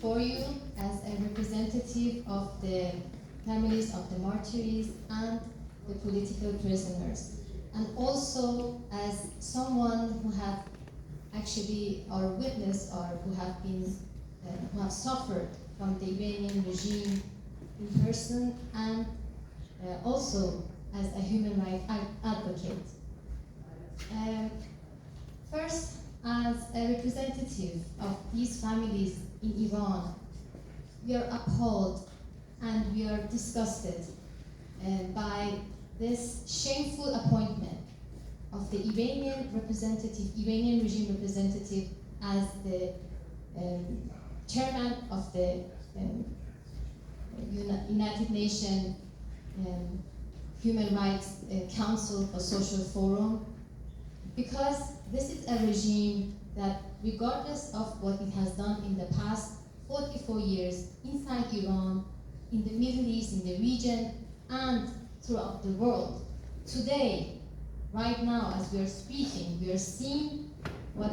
before you as a representative of the families of the martyrs and the political prisoners, and also as someone who have actually or witnessed or who have suffered from the Iranian regime in person, and also as a human rights advocate. First, as a representative of these families in Iran, we are appalled and we are disgusted by this shameful appointment of the Iranian regime representative as the chairman of the United Nations Human Rights Council for Social Forum, because this is a regime that, regardless of what it has done in the past 44 years inside Iran, in the Middle East, in the region, and throughout the world, today, right now, as we are speaking, we are seeing what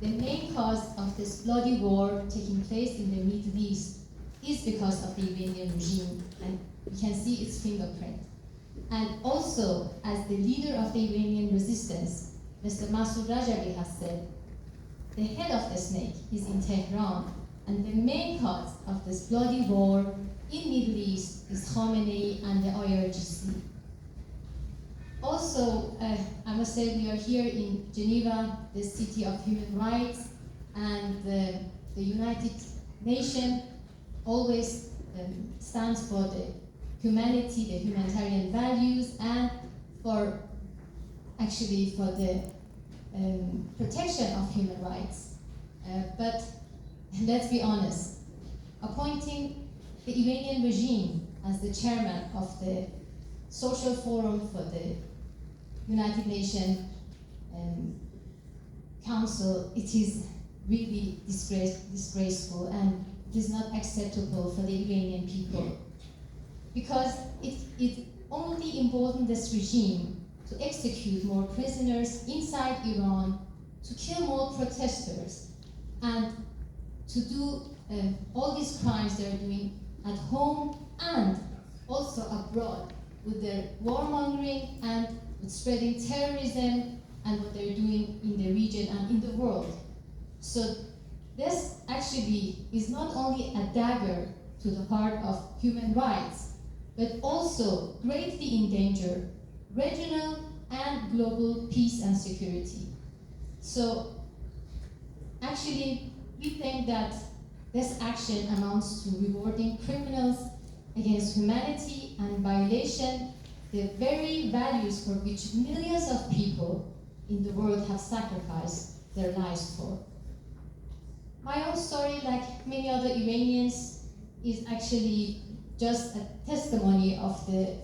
the main cause of this bloody war taking place in the Middle East is because of the Iranian regime, and we can see its fingerprint. And also, as the leader of the Iranian resistance, Mr. Masoud Rajavi has said, the head of the snake is in Tehran, and the main cause of this bloody war in Middle East is Khamenei and the IRGC. Also, I must say we are here in Geneva, the city of human rights, and the United Nations always stands for the humanity, the humanitarian values, and for the protection of human rights. But let's be honest, appointing the Iranian regime as the chairman of the Social Forum for the United Nations Council, it is really disgraceful, and it is not acceptable for the Iranian people, because it only emboldened this regime to execute more prisoners inside Iran, to kill more protesters, and to do all these crimes they're doing at home and also abroad, with their warmongering and with spreading terrorism and what they're doing in the region and in the world. So this actually is not only a dagger to the heart of human rights, but also greatly endanger regional and global peace and security. So actually, we think that this action amounts to rewarding criminals against humanity and violation the very values for which millions of people in the world have sacrificed their lives for. My own story, like many other Iranians, is actually just a testimony of the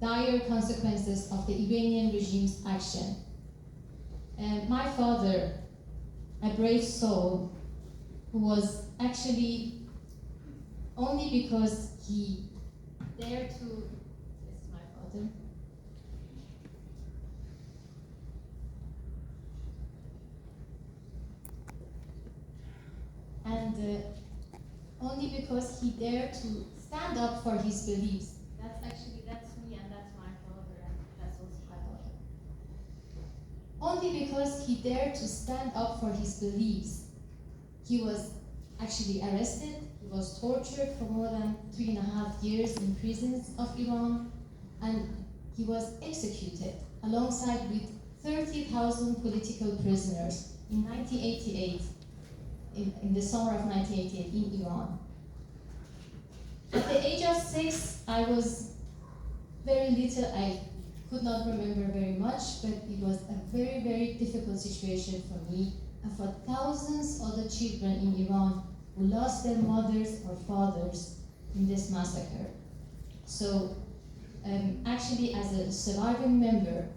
dire consequences of the Iranian regime's action. And my father, a brave soul, who was actually, only because he dared to, this is my father, and only because he dared to stand up for his beliefs. That's me, and that's my father, and that's also my father. Only because he dared to stand up for his beliefs, he was actually arrested, he was tortured for more than 3.5 years in prisons of Iran, and he was executed alongside with 30,000 political prisoners in 1988, in the summer of 1988 in Iran. At the age of 6, I was very little, I could not remember very much, but it was a very, very difficult situation for me and for thousands of other children in Iran who lost their mothers or fathers in this massacre. So actually, as a surviving member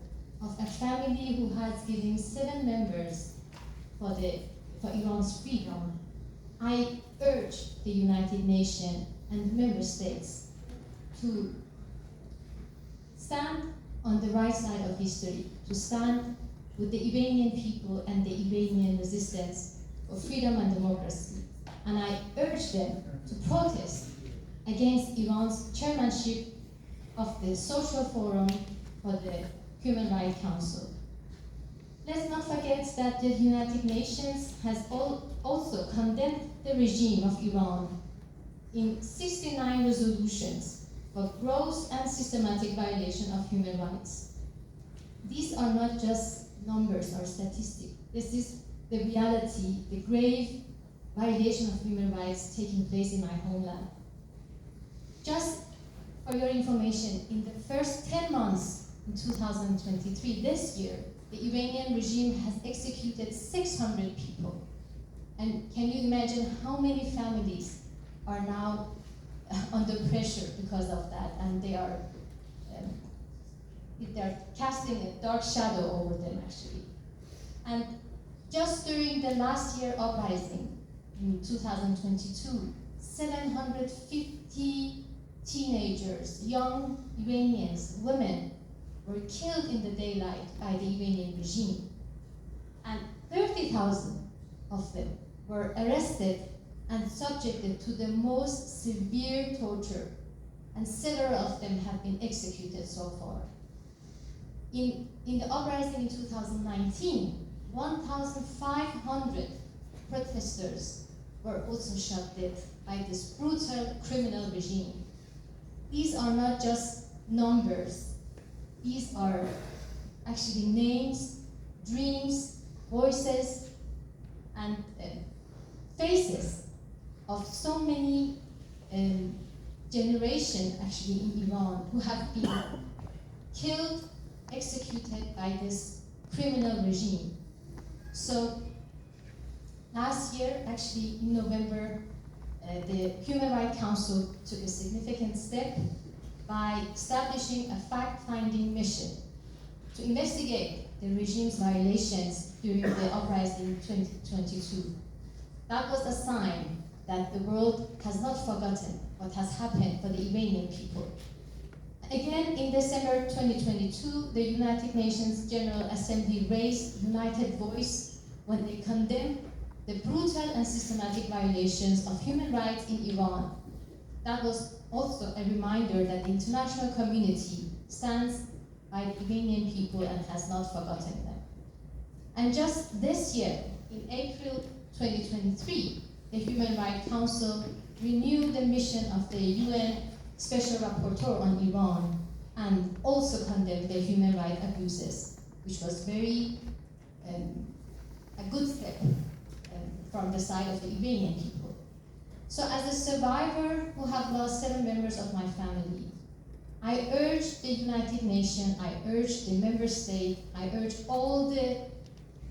of a family who has given 7 members for Iran's freedom, I urge the United Nations and member states to stand on the right side of history, to stand with the Iranian people and the Iranian resistance for freedom and democracy. And I urged them to protest against Iran's chairmanship of the Social Forum for the Human Rights Council. Let's not forget that the United Nations has also condemned the regime of Iran in 69 resolutions for gross and systematic violation of human rights. These are not just numbers or statistics. This is the reality, the grave violation of human rights taking place in my homeland. Just for your information, in the first 10 months in 2023, this year, the Iranian regime has executed 600 people. And can you imagine how many families are now under pressure because of that, and they're casting a dark shadow over them, actually. And just during the last year uprising in 2022, 750 teenagers, young Iranians, women, were killed in the daylight by the Iranian regime. And 30,000 of them were arrested and subjected to the most severe torture, and several of them have been executed so far. In the uprising in 2019, 1,500 protesters were also shot dead by this brutal criminal regime. These are not just numbers. These are actually names, dreams, voices, and faces of so many generations actually in Iran who have been killed, executed by this criminal regime. So last year, actually in November, the Human Rights Council took a significant step by establishing a fact-finding mission to investigate the regime's violations during the uprising in 2022. That was a sign that the world has not forgotten what has happened for the Iranian people. Again, in December 2022, the United Nations General Assembly raised united voice when they condemned the brutal and systematic violations of human rights in Iran. That was also a reminder that the international community stands by the Iranian people and has not forgotten them. And just this year, in April 2023, the Human Rights Council renewed the mission of the UN Special Rapporteur on Iran and also condemned the human rights abuses, which was very a good step from the side of the Iranian people. So as a survivor who have lost 7 members of my family, I urge the United Nations, I urge the member states, I urge all the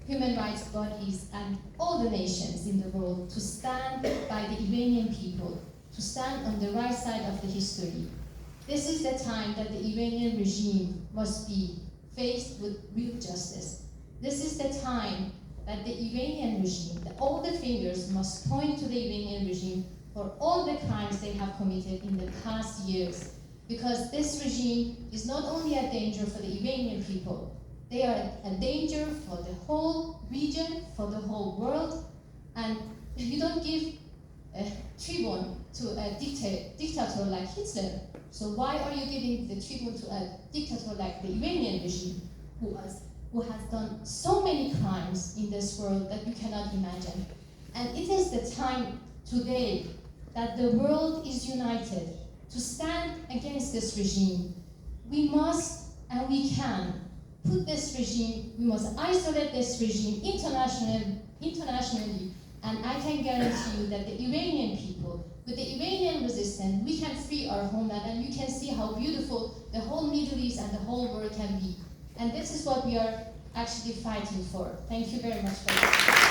human rights bodies and all the nations in the world to stand by the Iranian people, to stand on the right side of the history. This is the time that the Iranian regime must be faced with real justice. This is the time that the Iranian regime, that all the fingers must point to the Iranian regime for all the crimes they have committed in the past years. Because this regime is not only a danger for the Iranian people, they are a danger for the whole region, for the whole world. And if you don't give a tribune to a dictator like Hitler, so why are you giving the tribune to a dictator like the Iranian regime, who has done so many crimes in this world that you cannot imagine? And it is the time today that the world is united to stand against this regime. We must and we can put this regime, we must isolate this regime internationally, and I can guarantee you that the Iranian people, with the Iranian resistance, we can free our homeland, and you can see how beautiful the whole Middle East and the whole world can be. And this is what we are actually fighting for. Thank you very much for listening.